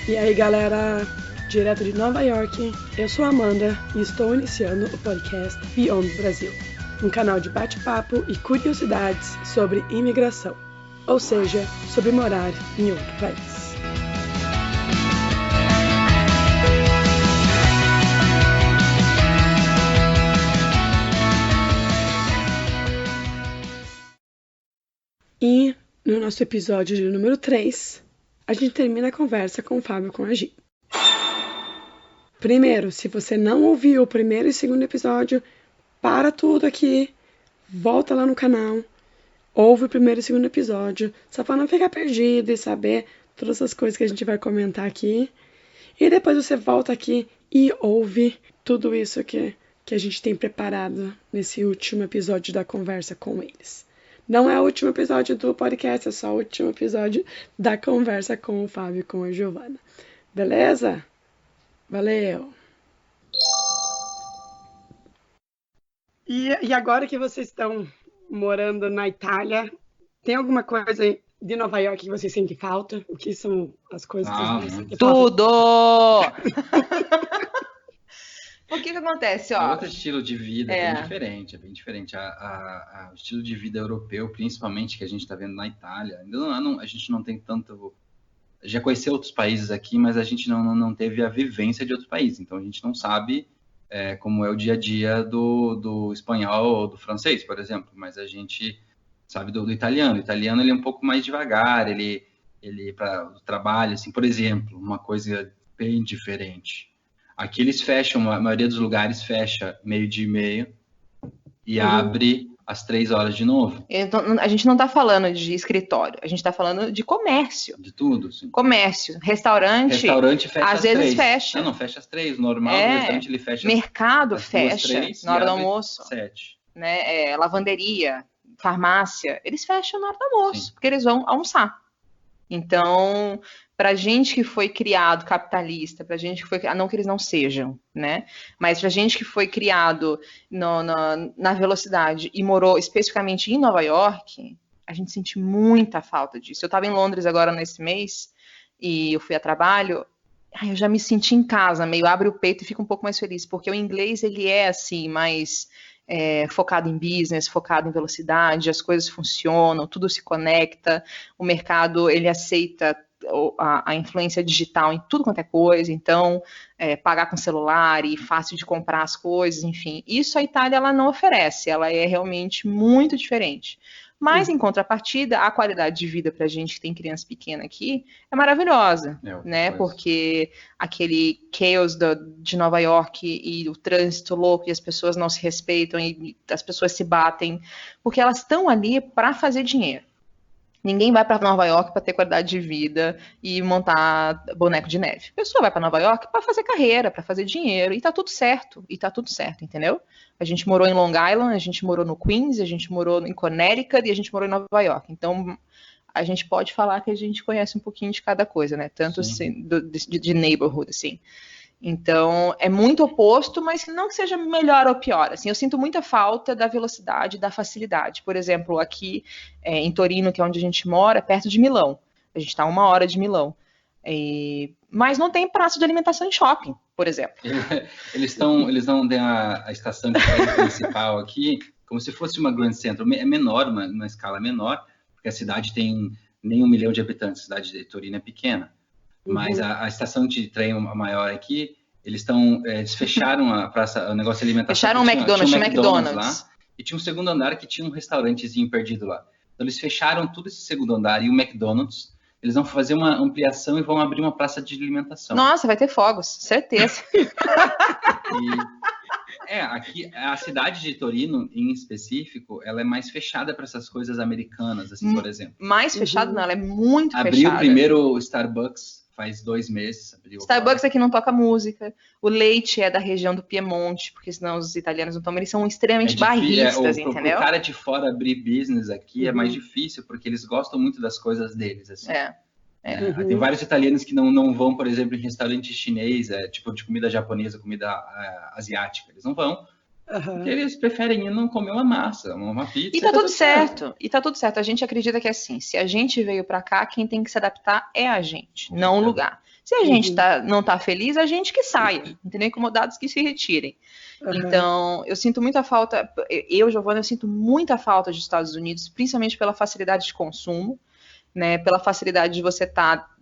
E aí, galera, direto de Nova York, eu sou a Amanda e estou iniciando o podcast Beyond Brasil, um canal de bate-papo e curiosidades sobre imigração, ou seja, sobre morar em outro país. E no nosso episódio de número 3, a gente termina a conversa com o Fábio com a Gi. Primeiro, se você não ouviu o primeiro e segundo episódio, para tudo aqui, volta lá no canal, ouve o primeiro e segundo episódio, só para não ficar perdido e saber todas as coisas que a gente vai comentar aqui. E depois você volta aqui e ouve tudo isso que a gente tem preparado nesse último episódio da conversa com eles. Não é o último episódio do podcast, é só o último episódio da conversa com o Fábio e com a Giovana. Beleza? Valeu! E agora que vocês estão morando na Itália, tem alguma coisa de Nova York que vocês sentem falta? O que são as coisas que vocês sentem falta? Tudo! O que acontece, ó? É outro estilo de vida, é bem diferente, é bem diferente. O estilo de vida europeu, principalmente, que a gente está vendo na Itália, a gente não tem tanto... Já conheceu outros países aqui, mas a gente não teve a vivência de outros países, então a gente não sabe como é o dia a dia do espanhol ou do francês, por exemplo, mas a gente sabe do italiano. O italiano ele é um pouco mais devagar, ele para o trabalho, assim, por exemplo, uma coisa bem diferente. Aqui eles fecham, a maioria dos lugares fecha 12:30 e abre às 3 horas de novo. Então, a gente não está falando de escritório, a gente está falando de comércio. De tudo, sim. Comércio, restaurante fecha às vezes 3. fecha. Não fecha às 3, normal, o restaurante ele fecha mercado às fecha 2, 3, na hora do almoço. 7. Né? Lavanderia, farmácia, eles fecham na hora do almoço, sim, porque eles vão almoçar. Então, para gente que foi criado capitalista, para gente que foi, não que eles não sejam, né? Mas para gente que foi criado na velocidade e morou especificamente em Nova York, a gente sente muita falta disso. Eu estava em Londres agora nesse mês e eu fui a trabalho. Eu já me senti em casa, meio abre o peito e fico um pouco mais feliz, porque o inglês ele é assim mais focado em business, focado em velocidade, as coisas funcionam, tudo se conecta, o mercado ele aceita a influência digital em tudo quanto é coisa, então pagar com celular e fácil de comprar as coisas, enfim, isso a Itália ela não oferece, ela é realmente muito diferente. Mas, em contrapartida, a qualidade de vida para a gente que tem criança pequena aqui é maravilhosa, né? Porque aquele chaos de Nova York e o trânsito louco e as pessoas não se respeitam e as pessoas se batem, porque elas estão ali para fazer dinheiro. Ninguém vai para Nova York para ter qualidade de vida e montar boneco de neve. A pessoa vai para Nova York para fazer carreira, para fazer dinheiro, e tá tudo certo, entendeu? A gente morou em Long Island, a gente morou no Queens, a gente morou em Connecticut e a gente morou em Nova York. Então, a gente pode falar que a gente conhece um pouquinho de cada coisa, né? Tanto assim, de neighborhood, assim. Então, é muito oposto, mas não que seja melhor ou pior. Assim, eu sinto muita falta da velocidade, da facilidade. Por exemplo, aqui em Torino, que é onde a gente mora, perto de Milão. A gente está a 1 hora de Milão. Mas não tem praça de alimentação em shopping, por exemplo. Eles não têm a estação de trem principal aqui, como se fosse uma Grand Central. É menor, uma escala menor, porque a cidade tem nem 1 milhão de habitantes. A cidade de Torino é pequena. Mas a estação de trem maior aqui, eles fecharam a praça, o negócio de alimentação. Fecharam tinha um McDonald's lá, e tinha um segundo andar que tinha um restaurantezinho perdido lá. Então eles fecharam todo esse segundo andar e o McDonald's, eles vão fazer uma ampliação e vão abrir uma praça de alimentação. Nossa, vai ter fogos, certeza. Aqui, a cidade de Torino, em específico, ela é mais fechada para essas coisas americanas, assim, por exemplo. Mais fechada não, ela é muito fechada. Abriu o primeiro Starbucks faz 2 meses. Starbucks aqui não toca música. O leite é da região do Piemonte, porque senão os italianos não tomam. Eles são extremamente barristas, entendeu? O cara de fora abrir business aqui é mais difícil, porque eles gostam muito das coisas deles, assim. Tem vários italianos que não vão, por exemplo, em restaurante chinês, tipo de comida japonesa, comida asiática. Eles não vão, Porque eles preferem ir não comer uma massa, uma pizza. E tá tudo certo. E tá tudo certo. A gente acredita que é assim, se a gente veio pra cá, quem tem que se adaptar é a gente, não o lugar. Se a gente não tá feliz, a gente que saia. Entendeu? Incomodados que se retirem. Então, eu sinto muita falta, Giovana, eu sinto muita falta dos Estados Unidos, principalmente pela facilidade de consumo, né? Pela facilidade de você estar,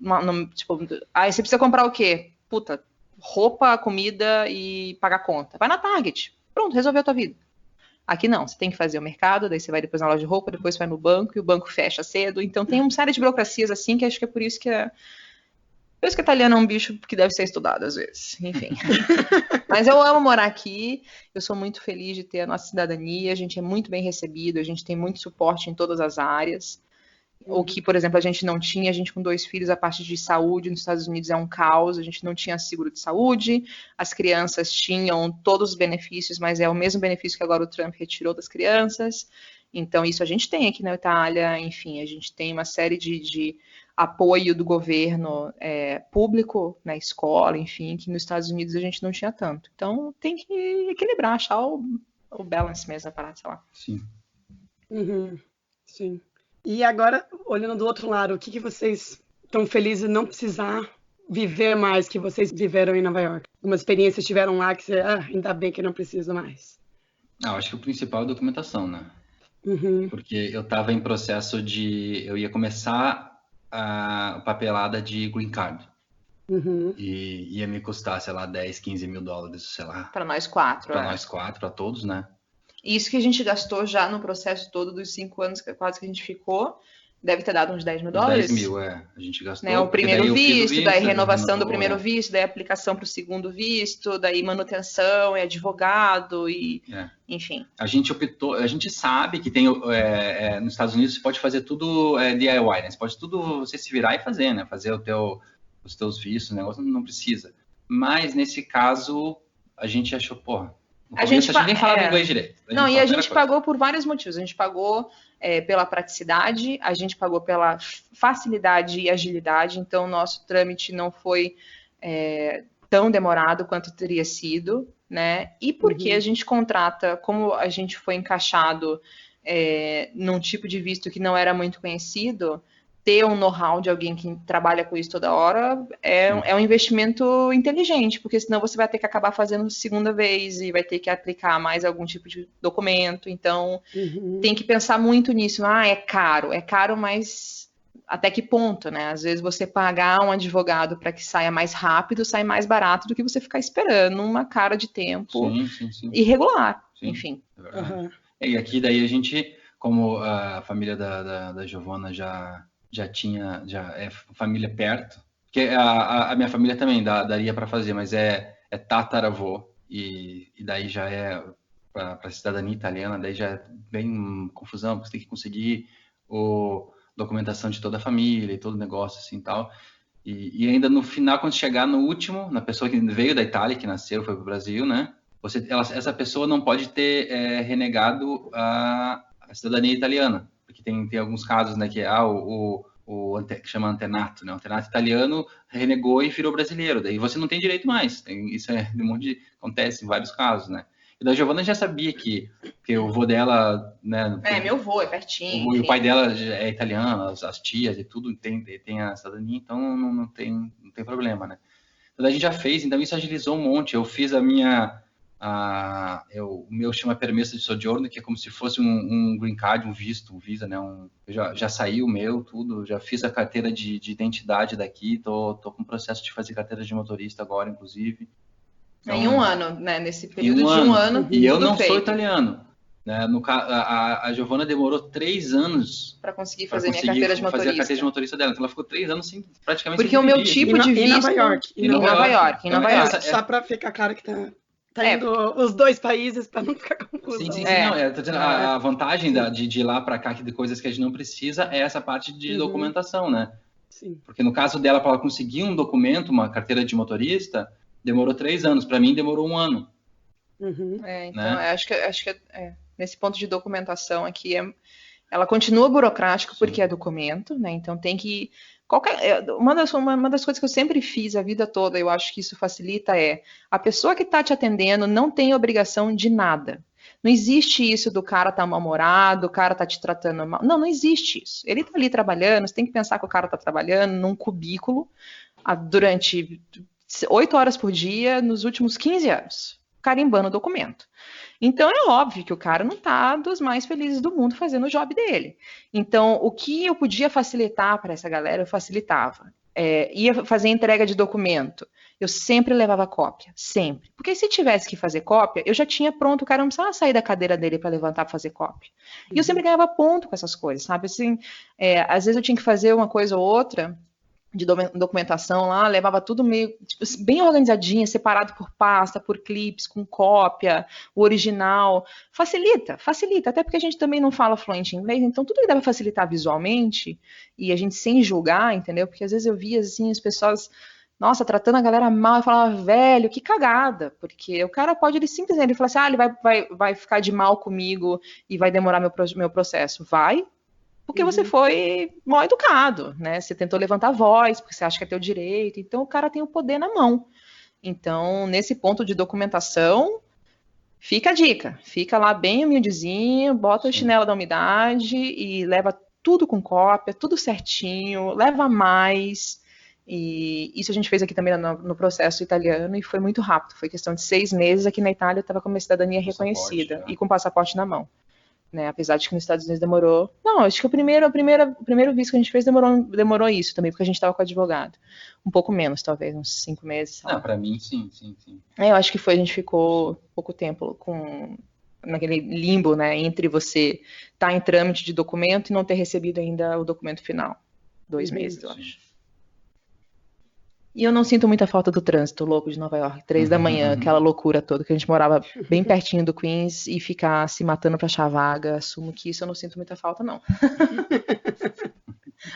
tipo, você precisa comprar o quê? Puta, roupa, comida e pagar conta. Vai na Target. Pronto, resolveu a tua vida. Aqui não, você tem que fazer o mercado, daí você vai depois na loja de roupa, depois vai no banco e o banco fecha cedo. Então tem uma série de burocracias assim que acho que é por isso que italiano é um bicho que deve ser estudado às vezes. Enfim. Mas eu amo morar aqui, eu sou muito feliz de ter a nossa cidadania, a gente é muito bem recebido, a gente tem muito suporte em todas as áreas. O que, por exemplo, a gente não tinha, a gente com 2 filhos, a parte de saúde nos Estados Unidos é um caos, a gente não tinha seguro de saúde, as crianças tinham todos os benefícios, mas é o mesmo benefício que agora o Trump retirou das crianças, então isso a gente tem aqui na Itália, enfim, a gente tem uma série de apoio do governo público na escola, enfim, que nos Estados Unidos a gente não tinha tanto. Então tem que equilibrar, achar o balance mesmo, a parada, sei lá. Sim. Sim. E agora, olhando do outro lado, o que vocês estão felizes de não precisar viver mais que vocês viveram em Nova York? Algumas experiências tiveram lá que você, ainda bem que não preciso mais. Acho que o principal é a documentação, né? Porque eu estava em processo eu ia começar a papelada de green card. E ia me custar, sei lá, 10, 15 mil dólares, sei lá. Para nós 4. Para nós 4, para todos, né? Isso que a gente gastou já no processo todo dos 5 anos quase que a gente ficou, deve ter dado uns 10 mil dólares. 10 mil, a gente gastou. Né, o primeiro visto, daí renovação do primeiro visto, daí aplicação para o segundo visto, daí manutenção, advogado, e enfim. A gente optou, a gente sabe que tem, nos Estados Unidos você pode fazer tudo DIY, né? Você pode você se virar e fazer, né? Fazer os teus vistos, o negócio não precisa. Mas nesse caso, a gente achou, porra, a gente nem falava inglês direito. Não, a gente pagou por vários motivos. A gente pagou pela praticidade, a gente pagou pela facilidade e agilidade. Então, o nosso trâmite não foi tão demorado quanto teria sido, né? E porque a gente contrata, como a gente foi encaixado num tipo de visto que não era muito conhecido, ter um know-how de alguém que trabalha com isso toda hora é um investimento inteligente, porque senão você vai ter que acabar fazendo segunda vez e vai ter que aplicar mais algum tipo de documento. Então, tem que pensar muito nisso. É caro, mas até que ponto, né? Às vezes você pagar um advogado para que saia mais rápido, sai mais barato do que você ficar esperando uma cara de tempo irregular. Sim. Enfim. E aqui daí a gente, como a família da Giovana já é família perto, porque a minha família também daria para fazer, mas é tataravô, e daí já é para a cidadania italiana, daí já é bem confusão, porque você tem que conseguir documentação de toda a família e todo o negócio assim tal, e ainda no final, quando chegar no último, na pessoa que veio da Itália, que nasceu, foi para o Brasil, né, essa pessoa não pode ter renegado a cidadania italiana, porque tem alguns casos, né, que que chama antenato, né? O antenato italiano renegou e virou brasileiro, daí você não tem direito mais. Isso acontece em vários casos, né? E da Giovana já sabia que o vô dela, né? Meu vô é pertinho. E o pai dela é italiano, as tias e tudo tem a cidadania, então não tem problema, né? Então a gente já fez, então isso agilizou um monte. Eu fiz o meu chama permesso de soggiorno, que é como se fosse um green card, um visto, um visa, né? Já saiu o meu, tudo, já fiz a carteira de identidade daqui, tô com o processo de fazer carteira de motorista agora, inclusive. Então, em um ano, né? Nesse período de um ano. E eu não sou italiano. Né? A Giovana demorou 3 anos para conseguir fazer minha carteira de motorista. Fazer a carteira de motorista dela. Então ela ficou 3 anos praticamente porque o meu tipo de visto... Em Nova York. Em Nova York. Só para ficar claro que tá indo os 2 países para não ficar confusão. Sim. Tô dizendo, a vantagem de ir lá para cá, de coisas que a gente não precisa, é essa parte de documentação, né? Sim. Porque no caso dela, para ela conseguir um documento, uma carteira de motorista, demorou 3 anos. Para mim, demorou 1 ano. Então, né? acho que nesse ponto de documentação aqui, ela continua burocrático porque é documento, né? Então tem que Uma das coisas que eu sempre fiz a vida toda, eu acho que isso facilita, a pessoa que está te atendendo não tem obrigação de nada. Não existe isso do cara tá mal-humorado, o cara tá te tratando mal. Não existe isso. Ele tá ali trabalhando, você tem que pensar que o cara tá trabalhando num cubículo durante 8 horas por dia nos últimos 15 anos, carimbando o documento. Então é óbvio que o cara não tá dos mais felizes do mundo fazendo o job dele. Então, o que eu podia facilitar para essa galera, eu facilitava. Ia fazer entrega de documento, eu sempre levava cópia, sempre. Porque se tivesse que fazer cópia, eu já tinha pronto, o cara não precisava sair da cadeira dele para levantar para fazer cópia. E eu sempre ganhava ponto com essas coisas, sabe? Assim, às vezes eu tinha que fazer uma coisa ou outra de documentação lá, levava tudo meio tipo, bem organizadinho, separado por pasta, por clips, com cópia, o original. Facilita, até porque a gente também não fala fluente em inglês, então tudo que dá para facilitar visualmente, e a gente sem julgar, entendeu? Porque às vezes eu via assim, as pessoas, nossa, tratando a galera mal, eu falava, velho, que cagada, porque o cara pode, ele simplesmente, ele fala assim, ele vai ficar de mal comigo e vai demorar meu processo. Vai, porque você foi mal educado, né? Você tentou levantar a voz, porque você acha que é teu direito. Então, o cara tem o poder na mão. Então, nesse ponto de documentação, fica a dica. Fica lá bem humildezinho, bota o chinelo da umidade e leva tudo com cópia, tudo certinho, leva mais. E isso a gente fez aqui também no processo italiano e foi muito rápido. Foi questão de 6 meses. Aqui na Itália eu estava com a minha cidadania reconhecida e com passaporte na mão. Né, apesar de que nos Estados Unidos demorou. Não, acho que o primeiro visto que a gente fez demorou isso também, porque a gente estava com o advogado. Um pouco menos, talvez, uns 5 meses. Para mim, sim. Eu acho que a gente ficou pouco tempo naquele limbo, né, entre você estar em trâmite de documento e não ter recebido ainda o documento final. 2 meses, eu acho. E eu não sinto muita falta do trânsito louco de Nova York, 3 da manhã, aquela loucura toda, que a gente morava bem pertinho do Queens e ficar se matando para achar vaga. Assumo que isso eu não sinto muita falta, não.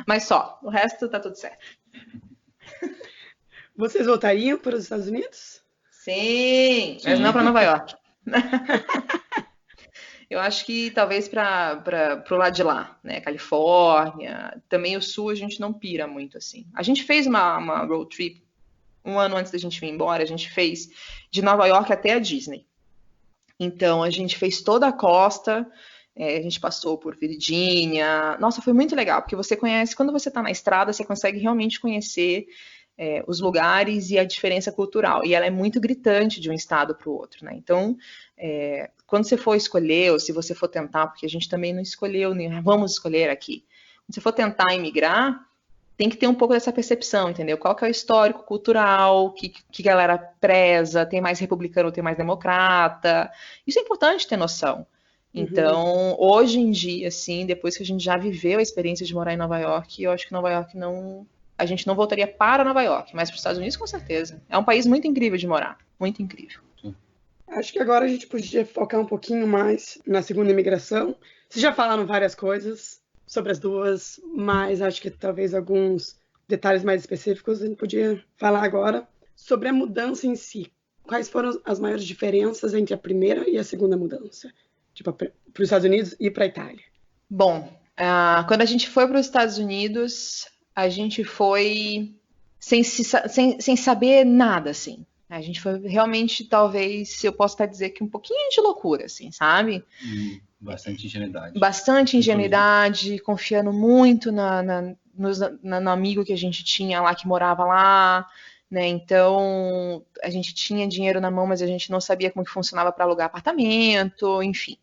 Mas só, o resto tá tudo certo. Vocês voltariam para os Estados Unidos? Sim, mas não para Nova York. Eu acho que talvez para o lado de lá, né? Califórnia, também o sul a gente não pira muito assim. A gente fez uma road trip 1 ano antes da gente vir embora, a gente fez de Nova York até a Disney. Então a gente fez toda a costa, a gente passou por Virgínia. Nossa, foi muito legal, porque você conhece, quando você está na estrada, você consegue realmente conhecer os lugares e a diferença cultural. E ela é muito gritante de um estado para o outro, né? Então, quando você for escolher, ou se você for tentar, porque a gente também não escolheu, vamos escolher aqui. Quando você for tentar emigrar, tem que ter um pouco dessa percepção, entendeu? Qual que é o histórico cultural, que a galera preza, tem mais republicano ou tem mais democrata. Isso é importante ter noção. Então, hoje em dia, assim, depois que a gente já viveu a experiência de morar em Nova York, eu acho que Nova York a gente não voltaria para Nova York, mas para os Estados Unidos, com certeza. É um país muito incrível de morar, muito incrível. Acho que agora a gente podia focar um pouquinho mais na segunda imigração. Vocês já falaram várias coisas sobre as duas, mas acho que talvez alguns detalhes mais específicos a gente podia falar agora sobre a mudança em si. Quais foram as maiores diferenças entre a primeira e a segunda mudança? Tipo, para os Estados Unidos e para a Itália. Bom, quando a gente foi para os Estados Unidos, a gente foi sem saber nada, assim. A gente foi realmente, talvez, eu posso até dizer que um pouquinho de loucura, assim, sabe? Bastante ingenuidade. Bastante ingenuidade, confiando muito no amigo que a gente tinha lá, que morava lá, né? Então, a gente tinha dinheiro na mão, mas a gente não sabia como que funcionava para alugar apartamento, enfim.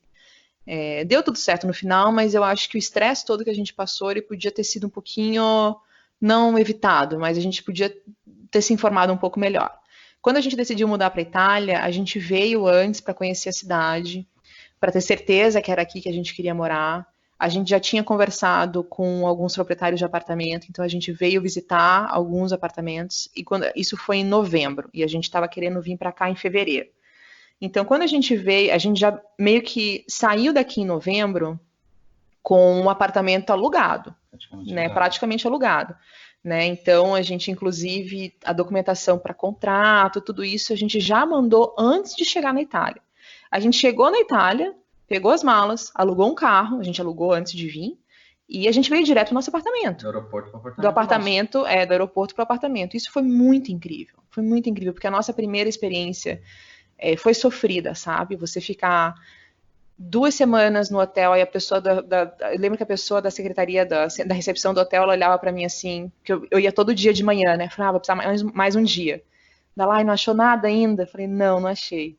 Deu tudo certo no final, mas eu acho que o estresse todo que a gente passou, ele podia ter sido um pouquinho, não evitado, mas a gente podia ter se informado um pouco melhor. Quando a gente decidiu mudar para a Itália, a gente veio antes para conhecer a cidade, para ter certeza que era aqui que a gente queria morar. A gente já tinha conversado com alguns proprietários de apartamento, então a gente veio visitar alguns apartamentos, e isso foi em novembro, e a gente estava querendo vir para cá em fevereiro. Então, quando a gente veio, a gente já meio que saiu daqui em novembro com um apartamento alugado, praticamente alugado. Né? Então, a gente, inclusive, a documentação para contrato, tudo isso, a gente já mandou antes de chegar na Itália. A gente chegou na Itália, pegou as malas, alugou um carro, a gente alugou antes de vir, E a gente veio direto do nosso apartamento. Do aeroporto para o apartamento. Do apartamento, do aeroporto para o apartamento. Do aeroporto para o apartamento. Isso foi muito incrível. Foi muito incrível, porque a nossa primeira experiência foi sofrida, sabe? Você ficar 2 semanas no hotel, aí a pessoa eu lembro que a pessoa da secretaria da recepção do hotel, ela olhava para mim assim, que eu ia todo dia de manhã, né? Falava, vou precisar mais um dia. Ela, ai, não achou nada ainda? Falei, não achei.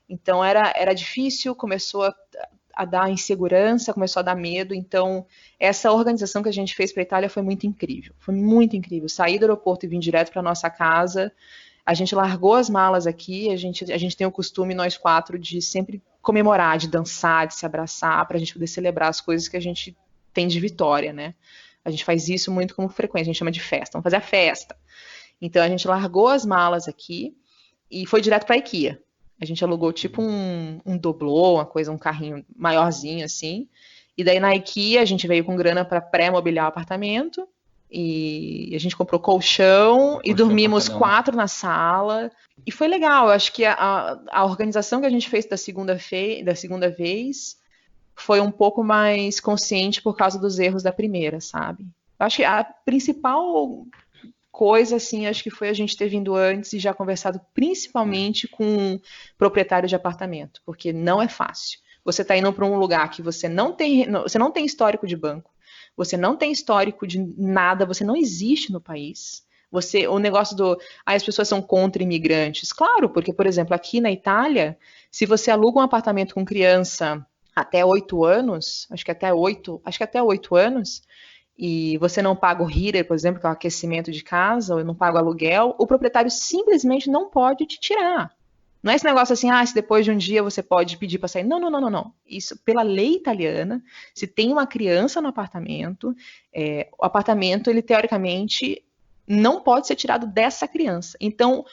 Então era difícil, começou a dar insegurança, começou a dar medo. Então, essa organização que a gente fez para a Itália foi muito incrível. Foi muito incrível. Sair do aeroporto e vir direto para nossa casa. A gente largou as malas aqui. A gente tem o costume, nós 4, de sempre comemorar, de dançar, de se abraçar, para a gente poder celebrar as coisas que a gente tem de vitória, né? A gente faz isso muito como frequência. A gente chama de festa. Vamos fazer a festa. Então, a gente largou as malas aqui e foi direto para a IKEA. A gente alugou tipo um doblô, uma coisa, um carrinho maiorzinho assim. E daí na IKEA a gente veio com grana para pré-mobiliar o apartamento. E a gente comprou colchão e dormimos 4 na sala. E foi legal. Eu acho que a organização que a gente fez da segunda vez foi um pouco mais consciente por causa dos erros da primeira, sabe? Eu acho que a principal coisa, assim, acho que foi a gente ter vindo antes e já conversado principalmente com o proprietário de apartamento, porque não é fácil. Você está indo para um lugar que você não tem histórico de banco, você não tem histórico de nada, você não existe no país. O negócio as pessoas são contra imigrantes. Claro, porque, por exemplo, aqui na Itália, se você aluga um apartamento com criança até 8 anos, acho que até 8 anos, e você não paga o heater, por exemplo, que é o aquecimento de casa, ou não paga o aluguel, o proprietário simplesmente não pode te tirar. Não é esse negócio assim, se depois de um dia você pode pedir para sair. Não, não, não, não, não. Isso, pela lei italiana, se tem uma criança no apartamento, o apartamento, ele teoricamente não pode ser tirado dessa criança. Então,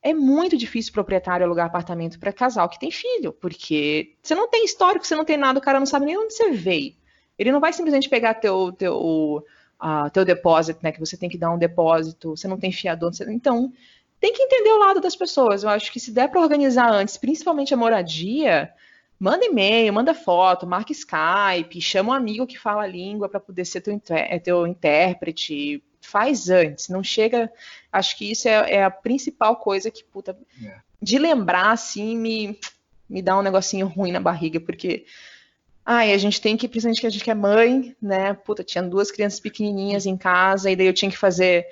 é muito difícil o proprietário alugar apartamento para casal que tem filho, porque você não tem histórico, você não tem nada, o cara não sabe nem onde você veio. Ele não vai simplesmente pegar teu depósito, né? Que você tem que dar um depósito, você não tem fiador. Então, tem que entender o lado das pessoas. Eu acho que se der para organizar antes, principalmente a moradia, manda e-mail, manda foto, marca Skype, chama um amigo que fala a língua para poder ser teu intérprete. Faz antes, não chega. Acho que isso é a principal coisa que, puta, de lembrar, assim, me dá um negocinho ruim na barriga, porque. A gente tem que, principalmente que a gente é mãe, né? Puta, tinha 2 crianças pequenininhas em casa, e daí eu tinha que fazer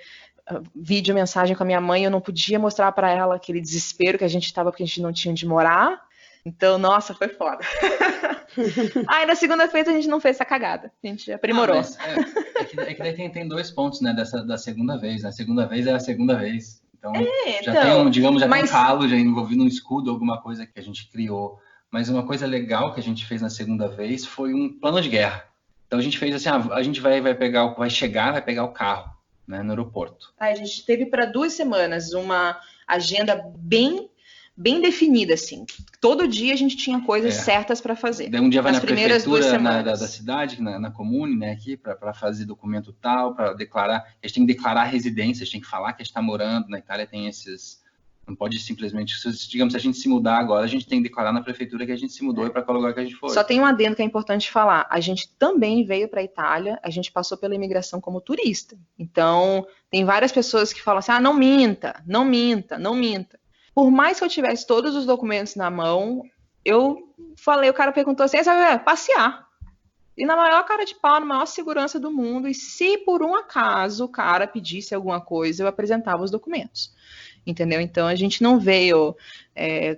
vídeo, mensagem com a minha mãe, eu não podia mostrar para ela aquele desespero que a gente estava porque a gente não tinha onde morar. Então, nossa, foi foda. E na segunda-feira a gente não fez essa cagada, a gente aprimorou. É que daí tem 2 pontos, né, da segunda vez. A segunda vez é a segunda vez. Então, tem um calo, já envolvido um escudo, alguma coisa que a gente criou. Mas uma coisa legal que a gente fez na segunda vez foi um plano de guerra. Então a gente fez assim, a gente vai pegar o carro, né, no aeroporto. A gente teve para 2 semanas uma agenda bem definida, assim. Todo dia a gente tinha coisas certas para fazer. Daí um dia vai na prefeitura da cidade, na comune, né, aqui, para fazer documento tal, para declarar. A gente tem que declarar a residência, a gente tem que falar que a gente está morando. Na Itália tem esses. Não pode simplesmente, digamos, se a gente se mudar agora, a gente tem que declarar na prefeitura que a gente se mudou e para qual lugar que a gente foi. Só tem um adendo que é importante falar. A gente também veio para a Itália, a gente passou pela imigração como turista. Então, tem várias pessoas que falam assim, não minta, não minta, não minta. Por mais que eu tivesse todos os documentos na mão, o cara perguntou assim, você vai passear. E na maior cara de pau, na maior segurança do mundo, e se por um acaso o cara pedisse alguma coisa, eu apresentava os documentos. Entendeu? Então a gente não veio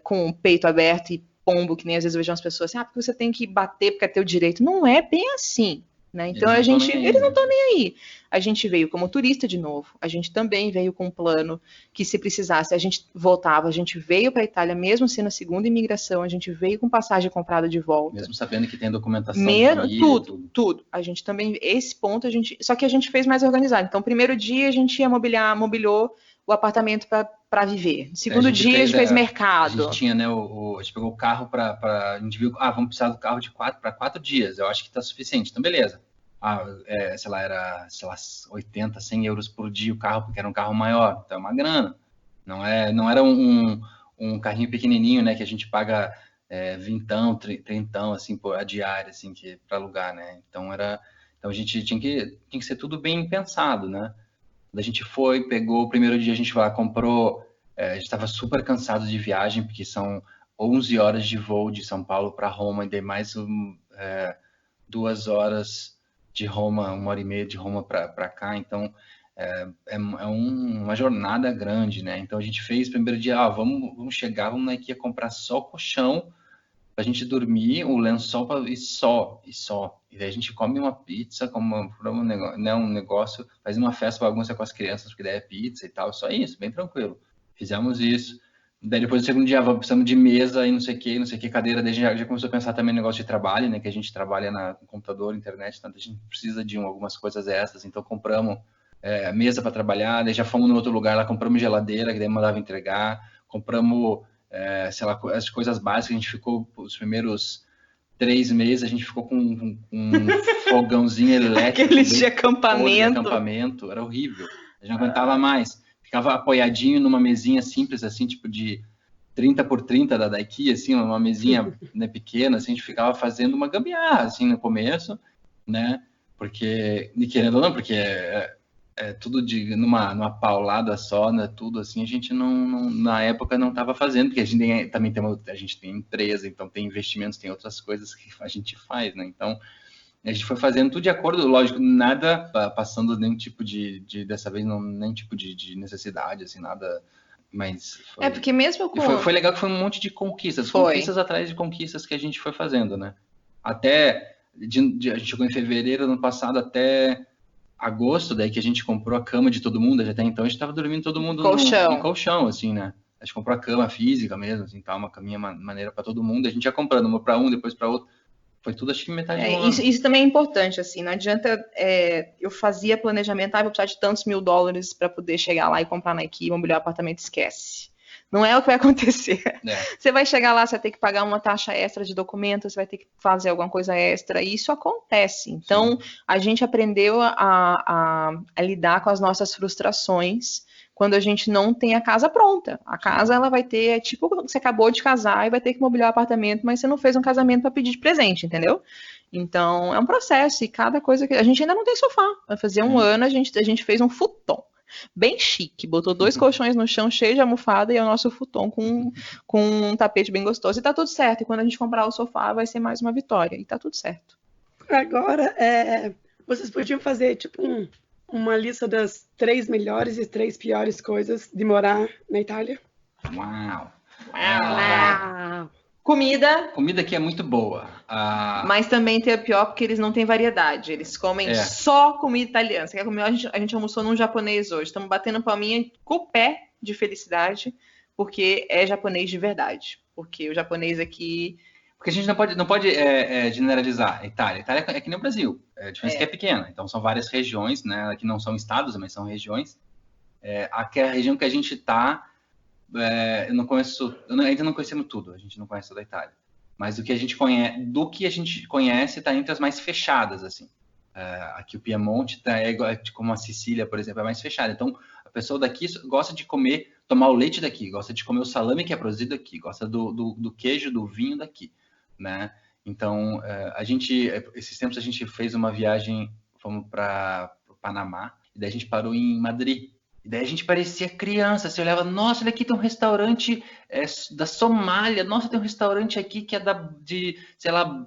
com o peito aberto e pombo, que nem às vezes eu vejo umas pessoas assim, porque você tem que bater porque é teu direito. Não é bem assim, né? Então eles não estão nem aí. A gente veio como turista de novo, a gente também veio com um plano que se precisasse, a gente voltava, a gente veio para a Itália, mesmo sendo a segunda imigração, a gente veio com passagem comprada de volta. Mesmo sabendo que tem documentação. Tudo. A gente também, esse ponto, só que a gente fez mais organizado. Então, primeiro dia a gente ia mobiliou o apartamento para viver. No segundo dia a gente fez mercado. A gente tinha, né, a gente pegou o carro a gente viu, vamos precisar do carro para 4 dias. Eu acho que está suficiente. Então, beleza. Era 80, 100 euros por dia o carro, porque era um carro maior. Então, é uma grana. Não era um carrinho pequenininho, né, que a gente paga 20, 30, assim, a diária, assim, para alugar, né. Então, Então a gente tinha que ser tudo bem pensado, né? Quando a gente foi, pegou, o primeiro dia a gente lá comprou, a gente estava super cansado de viagem, porque são 11 horas de voo de São Paulo para Roma, e daí mais 2 horas de Roma, 1h30 de Roma para cá, então uma jornada grande, né? Então a gente fez primeiro dia, vamos chegar, vamos na IKEA comprar só o colchão pra gente dormir, o lençol e só. E daí a gente come uma pizza, um negócio, faz uma festa, bagunça com as crianças, porque daí é pizza e tal, só isso, bem tranquilo. Fizemos isso. Daí depois do segundo dia, precisamos de mesa e não sei o que, cadeira, daí já começou a pensar também no negócio de trabalho, né, que a gente trabalha no computador, internet, tanto a gente precisa de algumas coisas extras, então compramos mesa para trabalhar, daí já fomos no outro lugar lá, compramos geladeira, que daí mandava entregar, compramos, sei lá, as coisas básicas, a gente ficou os primeiros 3 meses, a gente ficou com um fogãozinho elétrico. Aqueles de acampamento. Era horrível, a gente não aguentava mais. Ficava apoiadinho numa mesinha simples, assim, tipo de 30 por 30 da IKEA, assim, uma mesinha, né, pequena, assim, a gente ficava fazendo uma gambiarra, assim, no começo, né, porque, querendo ou não, porque tudo numa paulada só, né, tudo assim, a gente não na época não estava fazendo, porque a gente tem empresa, então tem investimentos, tem outras coisas que a gente faz, né, então a gente foi fazendo tudo de acordo, lógico, nada passando nenhum tipo dessa vez, nenhum tipo de necessidade, assim, nada, mas... porque mesmo com... Foi legal que foi um monte de conquistas atrás de conquistas que a gente foi fazendo, né? Até, a gente chegou em fevereiro do ano passado, até agosto, daí que a gente comprou a cama de todo mundo, até então a gente tava dormindo todo mundo em colchão, assim, né? A gente comprou a cama física mesmo, assim, tá, uma caminha maneira para todo mundo, a gente ia comprando uma para um, depois para outro. Foi tudo, acho que metade do ano. Isso também é importante, assim, não adianta eu fazia planejamento, vou precisar de tantos $1.000 para poder chegar lá e comprar na IKEA, mobiliar o apartamento, esquece. Não é o que vai acontecer. Você vai chegar lá, você vai ter que pagar uma taxa extra de documento, você vai ter que fazer alguma coisa extra, e isso acontece. Então, a gente aprendeu a lidar com as nossas frustrações quando a gente não tem a casa pronta. A casa, ela vai ter, tipo, você acabou de casar e vai ter que mobiliar o apartamento, mas você não fez um casamento para pedir de presente, entendeu? Então, é um processo, e cada coisa que... A gente ainda não tem sofá. Vai fazer um ano, a gente fez um futon. Bem chique, botou 2 colchões no chão, cheio de almofada, e é o nosso futon com um tapete bem gostoso. E tá tudo certo, e quando a gente comprar o sofá, vai ser mais uma vitória, e tá tudo certo. Agora, vocês podiam fazer, tipo, uma lista das 3 melhores e 3 piores coisas de morar na Itália? Uau! Comida aqui é muito boa. Mas também tem a pior, porque eles não têm variedade. Eles comem só comida italiana. Você quer comer? A gente almoçou num japonês hoje. Estamos batendo palminha com o pé de felicidade, porque é japonês de verdade. Porque o japonês aqui... Porque a gente não pode generalizar a Itália. A Itália é que nem o Brasil. A diferença é que é pequena. Então, são várias regiões, né? Que não são estados, mas são regiões. Aqui é a região que a gente está... ainda não conhecemos tudo. A gente não conhece toda a Itália. Mas do que a gente conhece está entre as mais fechadas, assim. Aqui o Piemonte como a Sicília, por exemplo, é mais fechada. Então, a pessoa daqui gosta de tomar o leite daqui, gosta de comer o salame que é produzido aqui, gosta do queijo, do vinho daqui, né? Então, esses tempos a gente fez uma viagem, fomos para o Panamá, e daí a gente parou em Madrid. E daí a gente parecia criança, você olhava, nossa, olha aqui tem um restaurante da Somália, nossa, tem um restaurante aqui que é sei lá,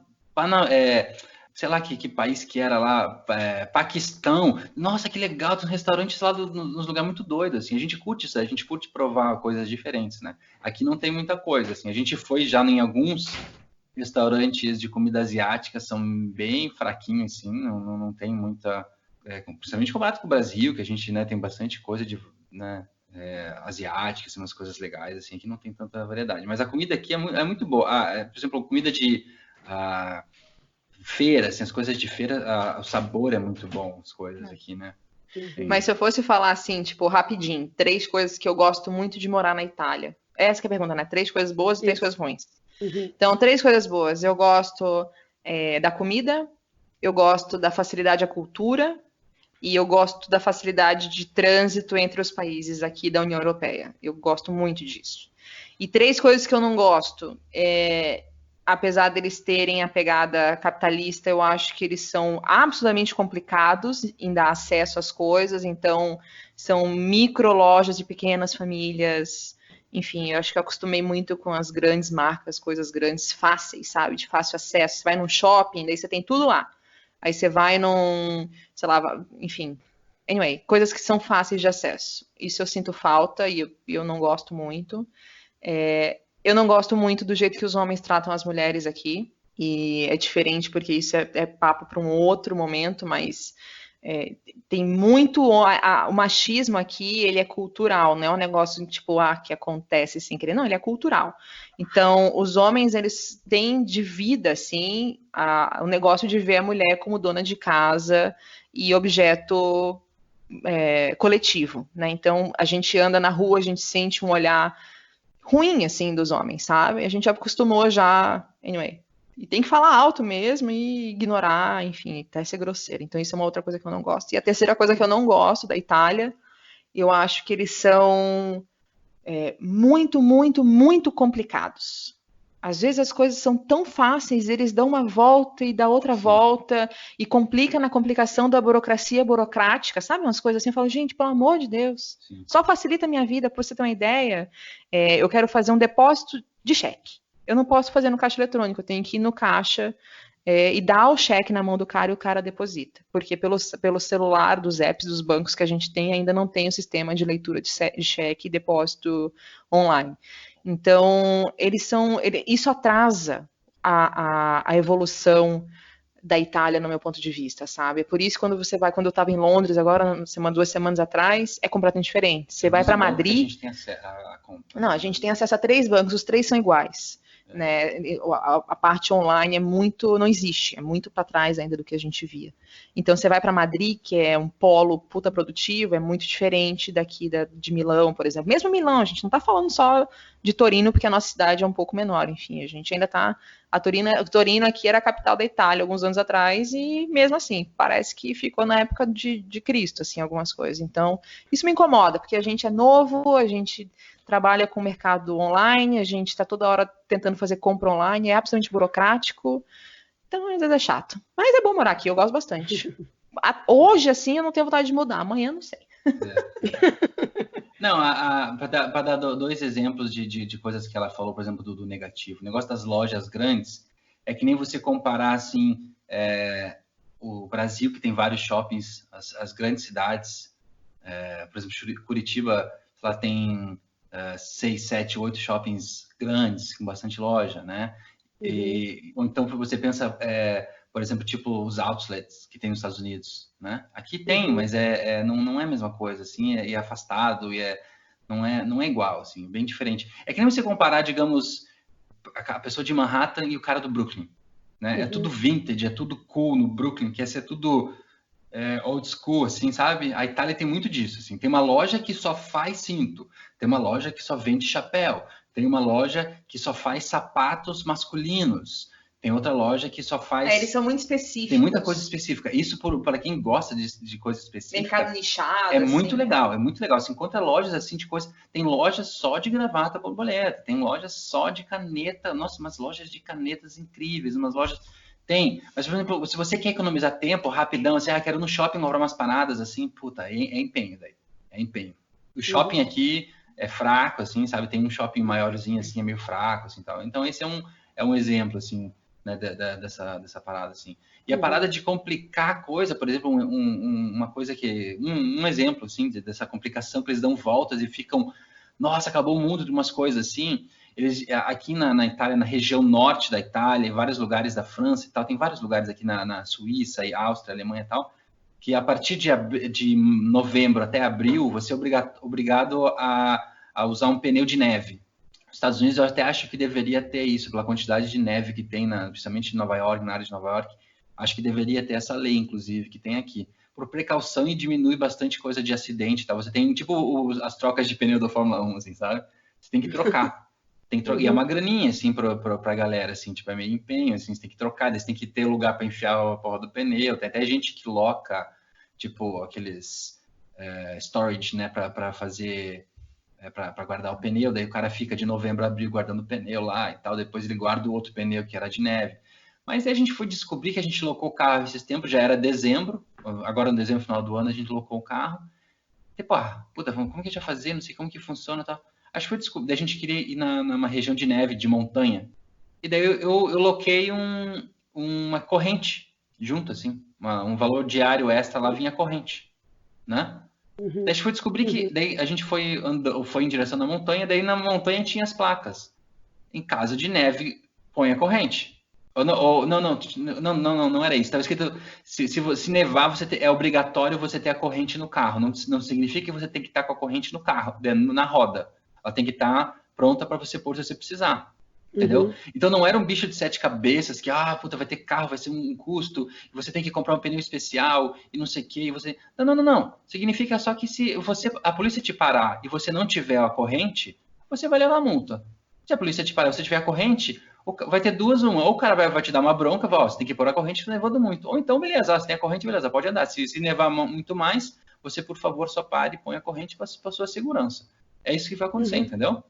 sei lá que país que era lá, Paquistão, nossa, que legal, tem restaurantes lá nos lugares muito doidos, assim, a gente curte isso, a gente curte provar coisas diferentes, né? Aqui não tem muita coisa, assim, a gente foi já em alguns restaurantes de comida asiática, são bem fraquinhos, assim, não tem muita... principalmente comparado com o Brasil, que a gente, né, tem bastante coisa de, né, asiática, assim, umas coisas legais, assim, que não tem tanta variedade. Mas a comida aqui é muito boa. Por exemplo, a comida de feira, assim, as coisas de feira, o sabor é muito bom, as coisas aqui, né? Mas se eu fosse falar assim, tipo, rapidinho, 3 coisas que eu gosto muito de morar na Itália. Essa que é a pergunta, né? 3 coisas boas e 3 coisas ruins. Então, 3 coisas boas. Eu gosto da comida, eu gosto da facilidade à cultura, e eu gosto da facilidade de trânsito entre os países aqui da União Europeia. Eu gosto muito disso. E 3 coisas que eu não gosto. apesar deles terem a pegada capitalista, eu acho que eles são absolutamente complicados em dar acesso às coisas, então são micro lojas de pequenas famílias, enfim, eu acho que eu acostumei muito com as grandes marcas, coisas grandes, fáceis, sabe, de fácil acesso. Você vai num shopping, daí você tem tudo lá. Aí você vai num, sei lá, enfim, anyway, coisas que são fáceis de acesso. Isso eu sinto falta e eu não gosto muito. Eu não gosto muito do jeito que os homens tratam as mulheres aqui, e é diferente porque isso é papo para um outro momento, mas tem muito... o machismo aqui, ele é cultural, não é um negócio tipo, que acontece sem querer, não, ele é cultural. Então, os homens, eles têm de vida, assim, o negócio de ver a mulher como dona de casa e objeto coletivo, né? Então, a gente anda na rua, a gente sente um olhar ruim, assim, dos homens, sabe? A gente acostumou já, anyway. E tem que falar alto mesmo e ignorar, enfim, até ser grosseiro. Então isso é uma outra coisa que eu não gosto. E a terceira coisa que eu não gosto da Itália, eu acho que eles são muito, muito, muito complicados. Às vezes as coisas são tão fáceis, eles dão uma volta e dá outra volta e complica na complicação da burocracia burocrática, sabe? Umas coisas assim, eu falo, gente, pelo amor de Deus, só facilita a minha vida, para você ter uma ideia. Eu quero fazer um depósito de cheque. Eu não posso fazer no caixa eletrônico, eu tenho que ir no caixa e dar o cheque na mão do cara e o cara deposita. Porque pelo celular, dos apps, dos bancos que a gente tem, ainda não tem o sistema de leitura de cheque e depósito online. Então, isso atrasa a evolução da Itália, no meu ponto de vista, sabe? É por isso quando eu estava em Londres agora, 2 semanas atrás, é completamente diferente. Você vai para Madrid... A gente tem acesso a conta. Não, a gente tem acesso a 3 bancos, os 3 são iguais. Né? A parte online não existe, é muito para trás ainda do que a gente via. Então você vai para Madrid, que é um polo puta produtivo, é muito diferente daqui de Milão, por exemplo. Mesmo Milão, a gente não está falando só de Torino, porque a nossa cidade é um pouco menor, enfim, a gente ainda está... Torino aqui era a capital da Itália alguns anos atrás, e mesmo assim, parece que ficou na época de Cristo, assim, algumas coisas. Então, isso me incomoda, porque a gente é novo, a gente trabalha com o mercado online, a gente está toda hora tentando fazer compra online, é absolutamente burocrático, então às vezes é chato. Mas é bom morar aqui, eu gosto bastante. Hoje, assim, eu não tenho vontade de mudar, amanhã não sei. Não, para dar 2 exemplos de coisas que ela falou, por exemplo, do negativo. O negócio das lojas grandes é que nem você comparar, assim, o Brasil, que tem vários shoppings, as grandes cidades, por exemplo, Curitiba, ela tem 6, 7, 8 shoppings grandes, com bastante loja, né? Ou então você pensa, por exemplo, tipo os outlets que tem nos Estados Unidos, né? Aqui tem, mas não é a mesma coisa, assim, é afastado e não é igual, assim, bem diferente. É que nem você comparar, digamos, a pessoa de Manhattan e o cara do Brooklyn, né? É tudo vintage, é tudo cool no Brooklyn, quer ser tudo old school, assim, sabe? A Itália tem muito disso, assim. Tem uma loja que só faz cinto, tem uma loja que só vende chapéu, tem uma loja que só faz sapatos masculinos, tem outra loja que só faz... eles são muito específicos. Tem muita coisa específica. Isso, para quem gosta de coisa específica... Mercado nichado, é muito legal, é muito legal. Você encontra lojas, assim, de coisa... Tem lojas só de gravata borboleta, tem lojas só de caneta... Nossa, umas lojas de canetas incríveis, umas lojas... Tem, mas, por exemplo, se você quer economizar tempo, rapidão, assim, quero ir no shopping comprar umas paradas, assim, puta, é empenho, daí. É empenho. O shopping aqui é fraco, assim, sabe? Tem um shopping maiorzinho, assim, é meio fraco, assim, tal. Então, esse é um exemplo, assim, né, dessa parada, assim. E a parada de complicar a coisa, por exemplo, uma coisa que... Um exemplo, assim, dessa complicação que eles dão voltas e ficam... Nossa, acabou o mundo de umas coisas, assim... Eles, aqui na Itália, na região norte da Itália, em vários lugares da França e tal, tem vários lugares aqui na Suíça, e Áustria, Alemanha e tal, que a partir de novembro até abril, você é obrigado a usar um pneu de neve. Nos Estados Unidos, eu até acho que deveria ter isso, pela quantidade de neve que tem, principalmente em Nova York, na área de Nova York, acho que deveria ter essa lei, inclusive, que tem aqui. Por precaução e diminui bastante coisa de acidente, tá? Você tem, tipo, as trocas de pneu da Fórmula 1, assim, sabe? Você tem que trocar. E é uma graninha, assim, pra galera, assim, tipo, é meio empenho, assim, você tem que trocar, você tem que ter lugar para enfiar a porra do pneu, tem até gente que loca, tipo, aqueles storage, né, para fazer para guardar o pneu, daí o cara fica de novembro a abril guardando o pneu lá e tal, depois ele guarda o outro pneu que era de neve. Mas aí a gente foi descobrir que a gente locou o carro esses tempos, já era dezembro, agora no dezembro, final do ano, a gente locou o carro. Tipo, puta, como que a gente vai fazer? Não sei como que funciona e tal. Acho que foi descobrir, daí a gente queria ir numa região de neve, de montanha. E daí eu loquei uma corrente junto, assim, um valor diário extra lá vinha corrente, né? Daí a gente foi descobrir que daí a gente foi em direção da montanha, daí na montanha tinha as placas. Em caso de neve, põe a corrente. Não era isso. Estava escrito, se nevar, é obrigatório você ter a corrente no carro. Não significa que você tem que estar com a corrente no carro, na roda. Ela tem que estar pronta para você pôr se você precisar. Entendeu? Então não era um bicho de 7 cabeças que, puta, vai ter carro, vai ser um custo, e você tem que comprar um pneu especial e não sei o que, você... Não. Significa só que se a polícia te parar e você não tiver a corrente, você vai levar a multa. Se a polícia te parar e você tiver a corrente, vai ter duas, uma. Ou o cara vai te dar uma bronca, você tem que pôr a corrente nevando muito. Ou então, beleza, você tem a corrente, beleza, pode andar. Se nevar muito mais, você, por favor, só pare e põe a corrente para sua segurança. É isso que vai acontecer, entendeu?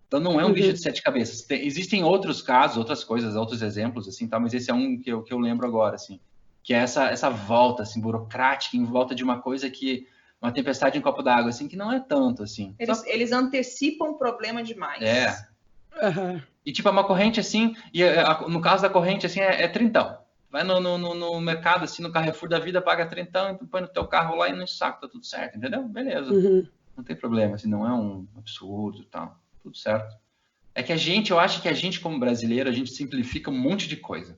Então não é um bicho de 7 cabeças. Existem outros casos, outras coisas, outros exemplos, assim, tá? Mas esse é um que eu lembro agora, assim. Que é essa volta, assim, burocrática em volta de uma coisa que... Uma tempestade em um copo d'água, assim, que não é tanto, assim. Eles antecipam o problema demais. E tipo, uma corrente, assim, no caso da corrente, assim, é trintão. Vai no mercado, assim, no Carrefour da vida, paga trintão, e põe no teu carro lá e no saco, tá tudo certo, entendeu? Beleza. Não tem problema, assim, não é um absurdo e tal. Tudo certo. É que eu acho que a gente, como brasileiro, a gente simplifica um monte de coisa,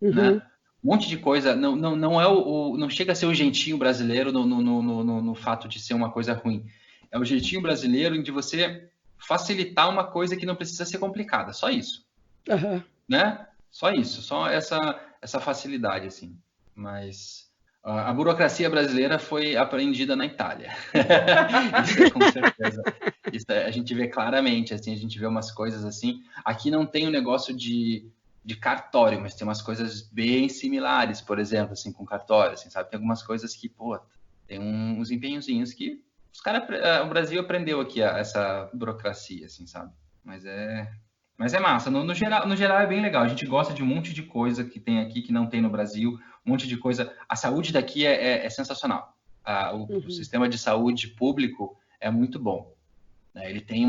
né? Um monte de coisa, não chega a ser o jeitinho brasileiro no fato de ser uma coisa ruim. É o jeitinho brasileiro de você facilitar uma coisa que não precisa ser complicada, só isso. Né? Só isso, só essa facilidade, assim. Mas a burocracia brasileira foi aprendida na Itália. Isso, com certeza. Isso a gente vê claramente, assim, a gente vê umas coisas assim. Aqui não tem um negócio de cartório, mas tem umas coisas bem similares, por exemplo, assim, com cartório, assim, sabe? Tem algumas coisas que, tem uns empenhozinhos que o Brasil aprendeu aqui essa burocracia, assim, sabe? Mas é massa. No geral é bem legal. A gente gosta de um monte de coisa que tem aqui que não tem no Brasil, um monte de coisa. A saúde daqui é sensacional. O sistema de saúde público é muito bom. Ele tem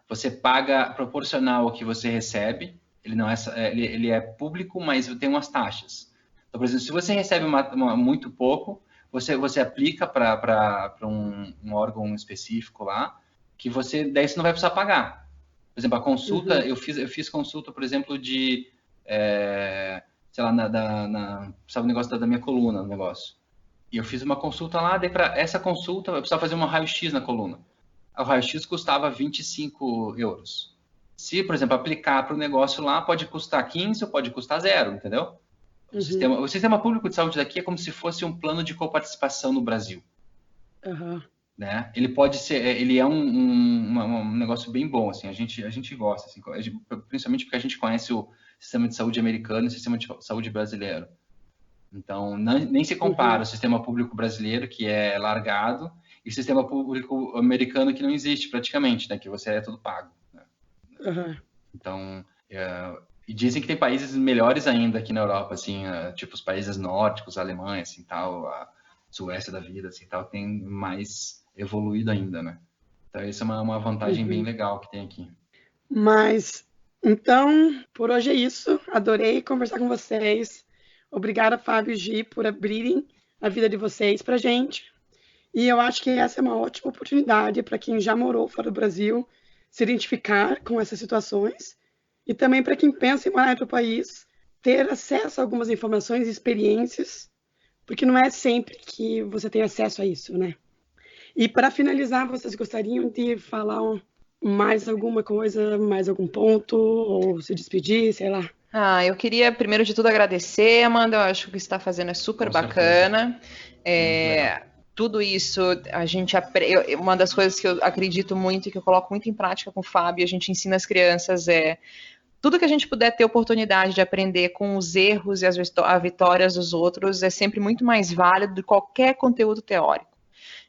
você paga proporcional ao que você recebe. Ele não ele é público, mas tem umas taxas. Então, por exemplo, se você recebe muito pouco, você aplica para um órgão específico lá, que daí você não vai precisar pagar. Por exemplo, a consulta, eu fiz consulta, por exemplo, de, sei lá, precisava um negócio da minha coluna, um negócio. E eu fiz uma consulta lá, daí para essa consulta eu precisava fazer uma raio-x na coluna. O raio-x custava 25 euros. Se, por exemplo, aplicar para o negócio lá, pode custar 15 ou pode custar 0, entendeu? O sistema público de saúde daqui é como se fosse um plano de coparticipação no Brasil. Né? Ele pode ser, ele é um negócio bem bom, assim, a gente gosta, assim, principalmente porque a gente conhece o sistema de saúde americano e o sistema de saúde brasileiro. Então, nem se compara o sistema público brasileiro, que é largado, e o sistema público americano, que não existe praticamente, né? Que você é tudo pago. Né? Então, e dizem que tem países melhores ainda aqui na Europa, assim, tipo os países nórdicos, a Alemanha, assim, tal, a Suécia da vida, assim, tal, tem mais evoluído ainda, né? Então, isso é uma vantagem bem legal que tem aqui. Mas, então, por hoje é isso. Adorei conversar com vocês. Obrigada, Fábio e Gi, por abrirem a vida de vocês pra gente. E eu acho que essa é uma ótima oportunidade para quem já morou fora do Brasil se identificar com essas situações e também para quem pensa em morar em outro país ter acesso a algumas informações e experiências, porque não é sempre que você tem acesso a isso, né? E para finalizar, vocês gostariam de falar mais alguma coisa, mais algum ponto, ou se despedir, sei lá? Eu queria, primeiro de tudo, agradecer, Amanda. Eu acho que o que você está fazendo é super bacana. Tudo isso, uma das coisas que eu acredito muito e que eu coloco muito em prática com o Fábio, a gente ensina as crianças, tudo que a gente puder ter oportunidade de aprender com os erros e as vitórias dos outros é sempre muito mais válido do que qualquer conteúdo teórico.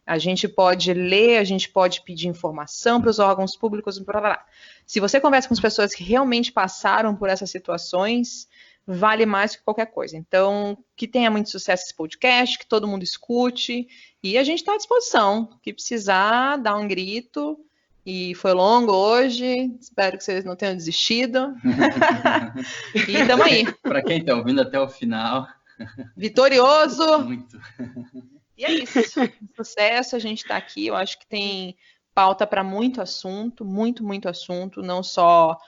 A gente pode ler, a gente pode pedir informação para os órgãos públicos, blá, blá, blá. Se você conversa com as pessoas que realmente passaram por essas situações, vale mais que qualquer coisa. Então, que tenha muito sucesso esse podcast, que todo mundo escute, e a gente está à disposição. Que precisar, dá um grito. E foi longo hoje, espero que vocês não tenham desistido. E estamos aí. Para quem está ouvindo até o final. Vitorioso. Muito. E é isso. Sucesso, a gente está aqui. Eu acho que tem pauta para muito assunto, muito assunto, não só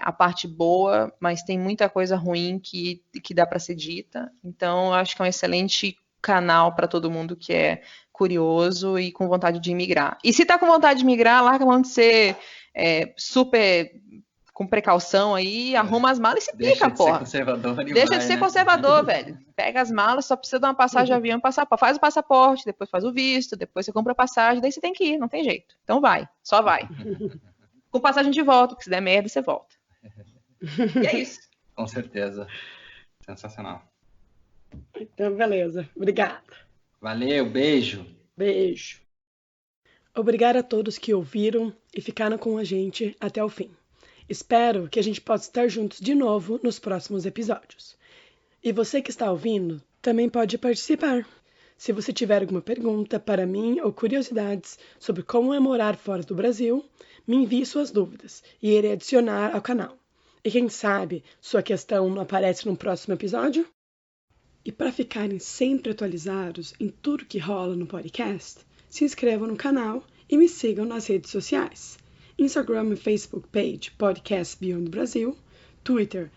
a parte boa, mas tem muita coisa ruim que dá para ser dita. Então, eu acho que é um excelente canal para todo mundo que é curioso e com vontade de migrar. E se tá com vontade de migrar, larga a mão de ser super com precaução aí, arruma as malas e se pica, porra. Deixa de ser conservador, velho. Pega as malas, só precisa dar uma passagem de avião, faz o passaporte, depois faz o visto, depois você compra a passagem, daí você tem que ir, não tem jeito. Então vai, só vai. Com passagem de volta, porque se der merda, você volta. E é isso. Com certeza. Sensacional. Então, beleza. Obrigada. Valeu, beijo. Beijo. Obrigada a todos que ouviram e ficaram com a gente até o fim. Espero que a gente possa estar juntos de novo nos próximos episódios. E você que está ouvindo também pode participar. Se você tiver alguma pergunta para mim ou curiosidades sobre como é morar fora do Brasil, me envie suas dúvidas e irei adicionar ao canal. E quem sabe sua questão não aparece no próximo episódio? E para ficarem sempre atualizados em tudo que rola no podcast, se inscrevam no canal e me sigam nas redes sociais. Instagram e Facebook page Podcast Beyond Brasil, Twitter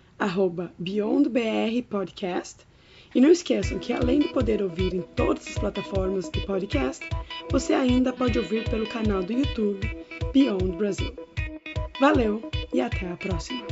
@BeyondBRPodcast. E não esqueçam que além de poder ouvir em todas as plataformas de podcast, você ainda pode ouvir pelo canal do YouTube Beyond Brasil. Valeu e até a próxima!